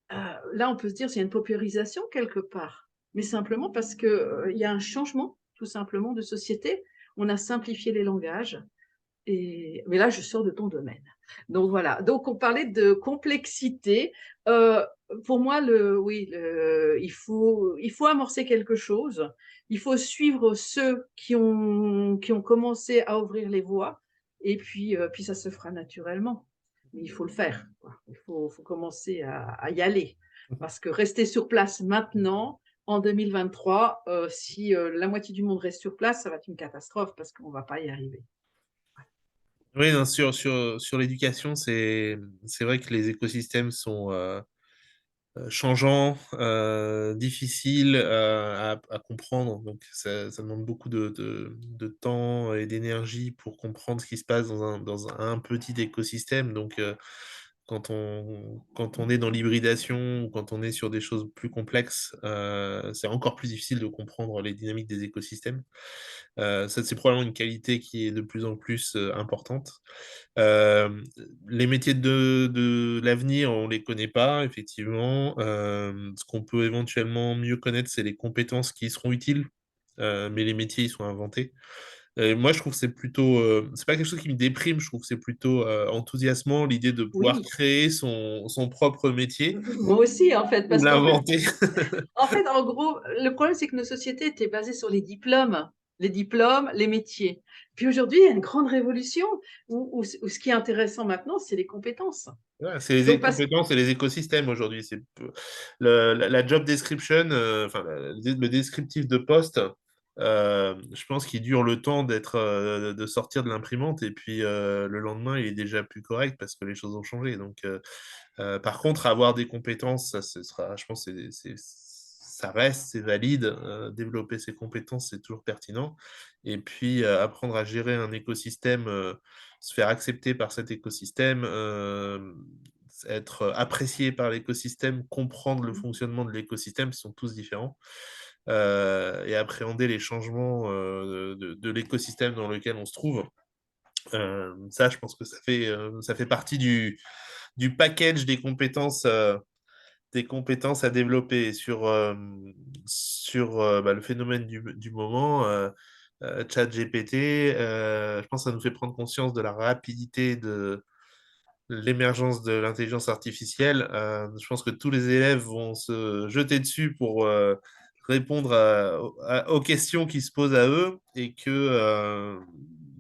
S1: Là, on peut se dire qu'il y a une paupérisation quelque part, mais simplement parce qu'il y a un changement, tout simplement, de société. on a simplifié les langages. Mais là, je sors de ton domaine. Donc voilà. Donc on parlait de complexité. Pour moi, oui, il faut amorcer quelque chose. Il faut suivre ceux qui ont commencé à ouvrir les voies. Et puis ça se fera naturellement. Mais il faut le faire, quoi. Faut commencer à y aller. Parce que rester sur place maintenant, en 2023, si la moitié du monde reste sur place, ça va être une catastrophe parce qu'on ne va pas y arriver.
S2: Oui, non, sur l'éducation, c'est vrai que les écosystèmes sont changeants, difficiles à comprendre. Donc, ça demande beaucoup de temps et d'énergie pour comprendre ce qui se passe dans un petit écosystème. Donc, quand on est dans l'hybridation ou quand on est sur des choses plus complexes, c'est encore plus difficile de comprendre les dynamiques des écosystèmes. Ça, c'est probablement une qualité qui est de plus en plus importante. Euh, les métiers de l'avenir, on les connaît pas, effectivement. Ce qu'on peut éventuellement mieux connaître, c'est les compétences qui seront utiles, mais les métiers, ils sont inventés. Moi, je trouve que c'est pas quelque chose qui me déprime, je trouve que c'est plutôt enthousiasmant l'idée de pouvoir
S1: Oui,
S2: créer son propre métier
S1: moi aussi, en fait,
S2: ou
S1: parce qu''inventer. en gros, le problème, c'est que nos sociétés étaient basées sur les diplômes, les métiers. Puis aujourd'hui, il y a une grande révolution où ce qui est intéressant maintenant, c'est les compétences.
S2: Ouais, c'est les
S1: Donc, parce
S2: compétences et les écosystèmes aujourd'hui. La job description, enfin le descriptif de poste, je pense qu'il dure le temps de sortir de l'imprimante et puis le lendemain, il est déjà plus correct parce que les choses ont changé. Donc, par contre, avoir des compétences, ça ce sera, je pense, ça reste, c'est valide. Développer ses compétences, c'est toujours pertinent. Et puis, apprendre à gérer un écosystème, se faire accepter par cet écosystème, être apprécié par l'écosystème, comprendre le fonctionnement de l'écosystème, ils sont tous différents. Et appréhender les changements de l'écosystème dans lequel on se trouve. Ça, je pense que ça fait partie du package des compétences à développer sur bah, le phénomène du moment. ChatGPT, je pense que ça nous fait prendre conscience de la rapidité de l'émergence de l'intelligence artificielle. Je pense que tous les élèves vont se jeter dessus pour répondre aux questions qui se posent à eux et que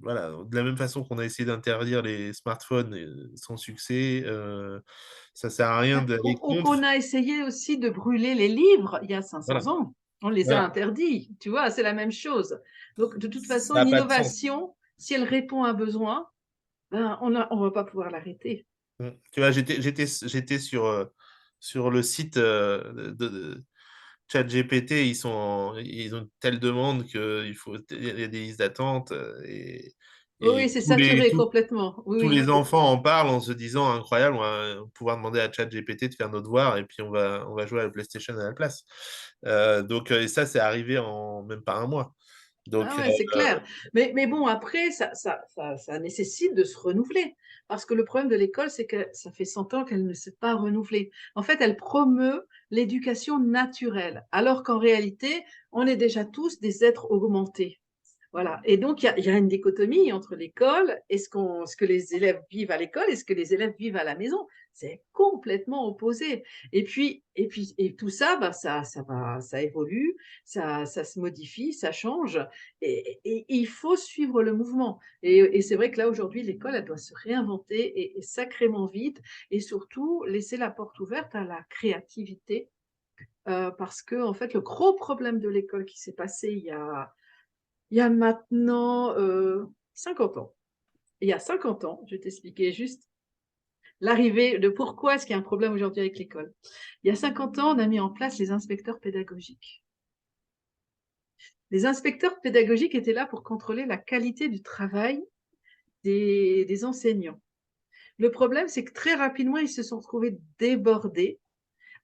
S2: voilà, de la même façon qu'on a essayé d'interdire les smartphones sans succès, ça sert à rien d'aller
S1: qu'on
S2: contre.
S1: a essayé aussi de brûler les livres il y a
S2: Voilà,
S1: 500 ans. On les a
S2: voilà.
S1: interdits, tu vois, c'est la même chose. Donc, de toute façon,
S2: Ça n'a
S1: une
S2: pas de sens.
S1: innovation, si elle répond à un besoin, ben, on ne va pas pouvoir l'arrêter.
S2: Tu vois, j'étais sur le site de ChatGPT, ils ont une telle demande il y a des listes d'attente
S1: Oui, oui,
S2: et
S1: c'est saturé complètement. Oui,
S2: tous
S1: oui.
S2: les enfants en parlent en se disant incroyable, on va pouvoir demander à ChatGPT de faire nos devoirs et puis on va jouer à la PlayStation à la place. Et ça, c'est arrivé en même pas un mois.
S1: Ah
S2: Donc,
S1: ouais, c'est clair. Mais bon, après, ça nécessite de se renouveler. Parce que le problème de l'école, c'est que ça fait 100 ans qu'elle ne s'est pas renouvelée. En fait, elle promeut l'éducation naturelle, alors qu'en réalité, on est déjà tous des êtres augmentés. Voilà. Et donc, il y a une dichotomie entre l'école et ce que les élèves vivent à l'école et ce que les élèves vivent à la maison. C'est complètement opposé. Et tout ça, bah, ça évolue, ça se modifie, ça change. Et il faut suivre le mouvement. Et c'est vrai que là, aujourd'hui, l'école, elle doit se réinventer et sacrément vite. Et surtout, laisser la porte ouverte à la créativité. Parce que, en fait, le gros problème de l'école qui s'est passé il y a maintenant 50 ans. Il y a 50 ans, je vais t'expliquer juste l'arrivée de pourquoi est-ce qu'il y a un problème aujourd'hui avec l'école. Il y a 50 ans, on a mis en place les inspecteurs pédagogiques. Les inspecteurs pédagogiques étaient là pour contrôler la qualité du travail des enseignants. Le problème, c'est que très rapidement, ils se sont trouvés débordés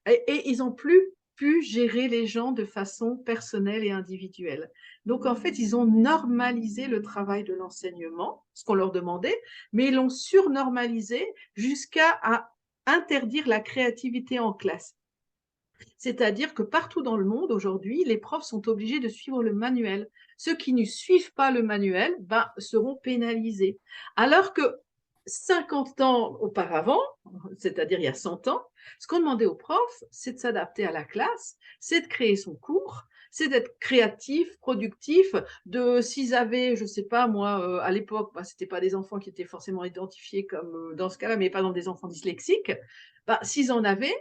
S1: et ils n'ont plus pu gérer les gens de façon personnelle et individuelle. Donc, en fait, ils ont normalisé le travail de l'enseignement, ce qu'on leur demandait, mais ils l'ont surnormalisé jusqu'à interdire la créativité en classe. C'est-à-dire que partout dans le monde, aujourd'hui, les profs sont obligés de suivre le manuel. Ceux qui ne suivent pas le manuel seront pénalisés. Alors que 50 ans auparavant, c'est-à-dire il y a 100 ans, ce qu'on demandait aux profs, c'est de s'adapter à la classe, c'est de créer son cours, c'est d'être créatif, productif, de s'ils avaient, je sais pas moi, à l'époque, c'était pas des enfants qui étaient forcément identifiés comme dans ce cas-là, mais par exemple des enfants dyslexiques, s'ils en avaient,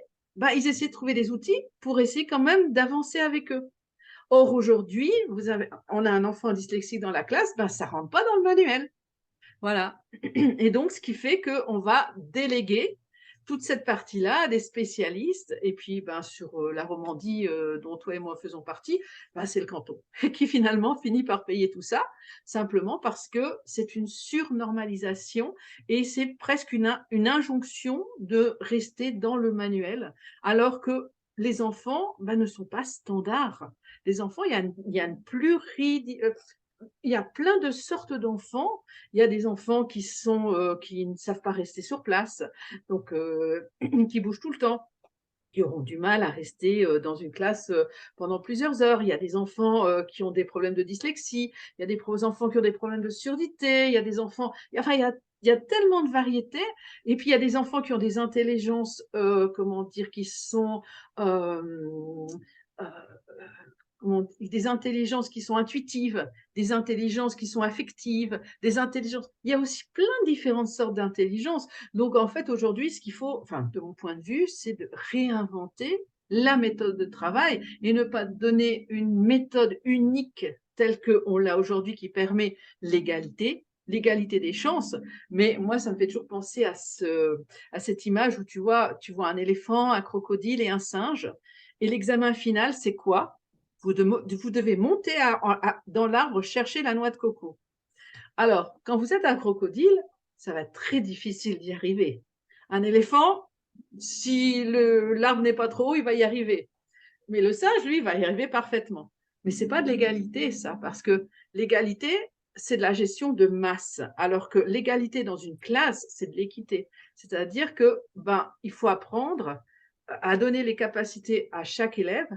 S1: ils essaient de trouver des outils pour essayer quand même d'avancer avec eux. Or, aujourd'hui, on a un enfant dyslexique dans la classe, ça rentre pas dans le manuel. Voilà. Et donc, ce qui fait qu'on va déléguer toute cette partie-là à des spécialistes. Et puis, sur la Romandie, dont toi et moi faisons partie, c'est le canton qui finalement finit par payer tout ça, simplement parce que c'est une surnormalisation et c'est presque une injonction de rester dans le manuel, alors que les enfants ne sont pas standards. Les enfants, il y a une il y a plein de sortes d'enfants. Il y a des enfants qui ne savent pas rester sur place, donc qui bougent tout le temps, qui auront du mal à rester dans une classe pendant plusieurs heures. Il y a des enfants qui ont des problèmes de dyslexie, il y a des enfants qui ont des problèmes de surdité, il y a des enfants, enfin il y a tellement de variétés. Et puis il y a des enfants qui ont des intelligences, comment dire, qui sont euh, euh, des intelligences qui sont intuitives, des intelligences qui sont affectives, des intelligences. Il y a aussi plein de différentes sortes d'intelligence. Donc, en fait, aujourd'hui, ce qu'il faut, enfin, de mon point de vue, c'est de réinventer la méthode de travail et ne pas donner une méthode unique telle qu'on l'a aujourd'hui qui permet l'égalité des chances. Mais moi, ça me fait toujours penser à cette image où tu vois un éléphant, un crocodile et un singe. Et l'examen final, c'est quoi? Vous devez monter dans l'arbre chercher la noix de coco. Alors, quand vous êtes un crocodile, ça va être très difficile d'y arriver. Un éléphant, si l'arbre n'est pas trop haut, il va y arriver. Mais le singe, lui, va y arriver parfaitement. Mais c'est pas de l'égalité, ça, parce que l'égalité, c'est de la gestion de masse, alors que l'égalité dans une classe, c'est de l'équité. C'est-à-dire que, il faut apprendre à donner les capacités à chaque élève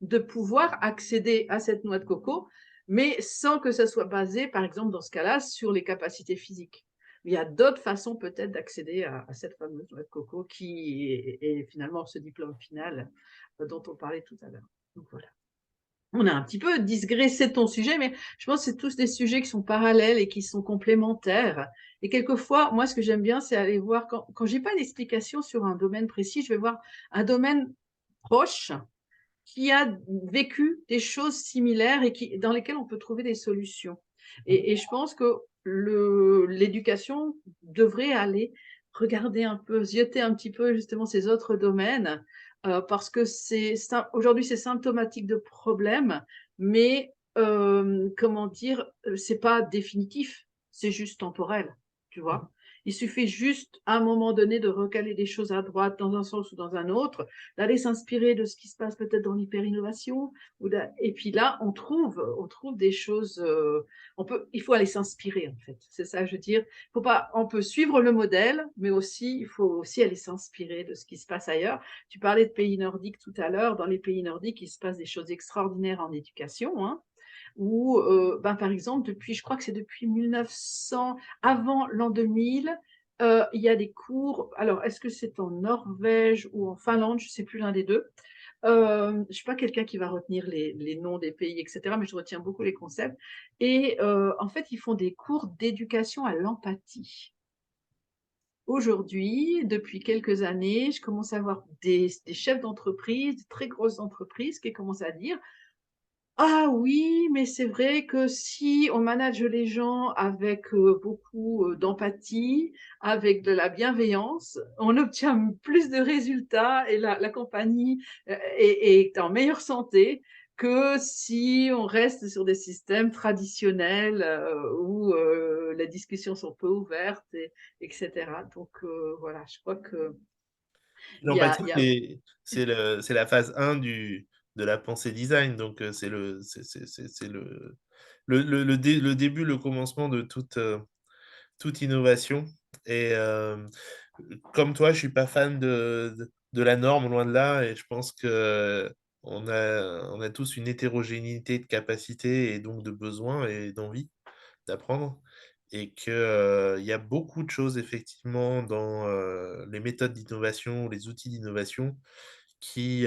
S1: de pouvoir accéder à cette noix de coco, mais sans que ça soit basé, par exemple, dans ce cas-là, sur les capacités physiques. Il y a d'autres façons peut-être d'accéder à cette fameuse noix de coco qui est finalement ce diplôme final dont on parlait tout à l'heure. Donc voilà. On a un petit peu digressé de ton sujet, mais je pense que c'est tous des sujets qui sont parallèles et qui sont complémentaires. Et quelquefois, moi, ce que j'aime bien, c'est aller voir, quand j'ai pas d'explication sur un domaine précis, je vais voir un domaine proche qui a vécu des choses similaires et dans lesquelles on peut trouver des solutions. Et je pense que l'éducation devrait aller regarder un peu, zioter un petit peu justement ces autres domaines, parce que aujourd'hui c'est symptomatique de problèmes, mais comment dire, c'est pas définitif, c'est juste temporel, tu vois. Il suffit juste à un moment donné de recaler des choses à droite dans un sens ou dans un autre, d'aller s'inspirer de ce qui se passe peut-être dans l'hyper-innovation. Et puis là, on trouve des choses. Il faut aller s'inspirer, en fait. C'est ça, je veux dire. Faut pas, on peut suivre le modèle, mais aussi, il faut aussi aller s'inspirer de ce qui se passe ailleurs. Tu parlais de pays nordiques tout à l'heure. Dans les pays nordiques, il se passe des choses extraordinaires en éducation, hein, où, par exemple, je crois que c'est depuis 1900, avant l'an 2000, il y a des cours. Alors, est-ce que c'est en Norvège ou en Finlande? Je ne sais plus, l'un des deux. Je ne suis pas quelqu'un qui va retenir les noms des pays, etc., mais je retiens beaucoup les concepts. Et en fait, ils font des cours d'éducation à l'empathie. Aujourd'hui, depuis quelques années, je commence à voir des chefs d'entreprise, de très grosses entreprises, qui commencent à dire: ah oui, mais c'est vrai que si on manage les gens avec beaucoup d'empathie, avec de la bienveillance, on obtient plus de résultats et la compagnie est en meilleure santé que si on reste sur des systèmes traditionnels où les discussions sont peu ouvertes, etc. Donc voilà, je crois que il
S2: L'empathie,
S1: y a
S2: c'est la phase 1 de la pensée design. Donc, c'est le début, le commencement de toute innovation. Et comme toi, je suis pas fan de la norme, loin de là. Et je pense que on a tous une hétérogénéité de capacités et donc de besoins et d'envie d'apprendre. Et que, il y a beaucoup de choses effectivement dans, les méthodes d'innovation, les outils d'innovation qui,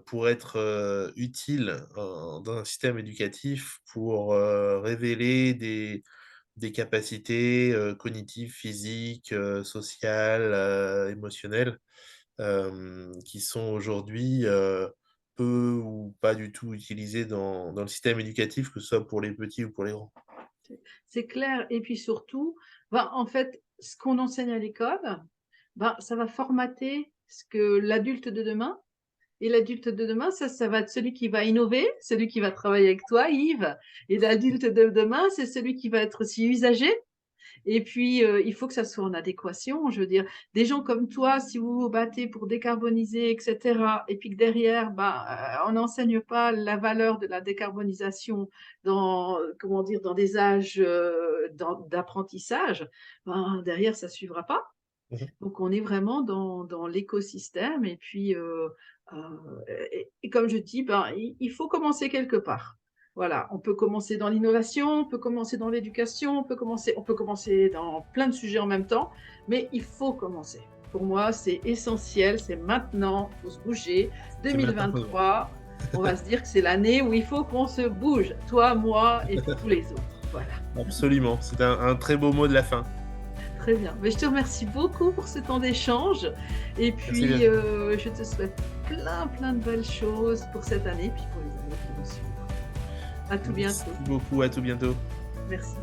S2: pourraient être, utiles dans un système éducatif pour, révéler des capacités, cognitives, physiques, sociales, émotionnelles, qui sont aujourd'hui, peu ou pas du tout utilisées dans le système éducatif, que ce soit pour les petits ou pour les grands.
S1: C'est clair. Et puis surtout, ben, en fait, ce qu'on enseigne à l'école, ben, ça va formater ce que l'adulte de demain. Et l'adulte de demain, ça va être celui qui va innover, celui qui va travailler avec toi, Yves. Et l'adulte de demain, c'est celui qui va être aussi usager. Et puis, il faut que ça soit en adéquation. Je veux dire, des gens comme toi, si vous vous battez pour décarboniser, etc., et puis que derrière, ben, on n'enseigne pas la valeur de la décarbonisation dans, comment dire, dans des âges d'apprentissage, ben, derrière, ça ne suivra pas.
S2: Mmh.
S1: Donc, on est vraiment dans l'écosystème. Et puis, et comme je dis, ben, il faut commencer quelque part. Voilà, on peut commencer dans l'innovation, on peut commencer dans l'éducation, on peut commencer dans plein de sujets en même temps, mais il faut commencer. Pour moi, c'est essentiel, c'est maintenant, il faut se bouger.
S2: C'est maintenant.
S1: 2023, on va se dire que c'est l'année où il faut qu'on se bouge, toi, moi et tous les autres. Voilà,
S2: Absolument, c'est un très beau mot de la fin.
S1: très bien. Mais je te remercie beaucoup pour ce temps d'échange et
S2: Merci
S1: puis
S2: bien.
S1: je te souhaite plein de belles choses pour cette année puis pour les années qui vont suivre. À tout
S2: Merci
S1: bientôt.
S2: beaucoup, à tout bientôt.
S1: Merci.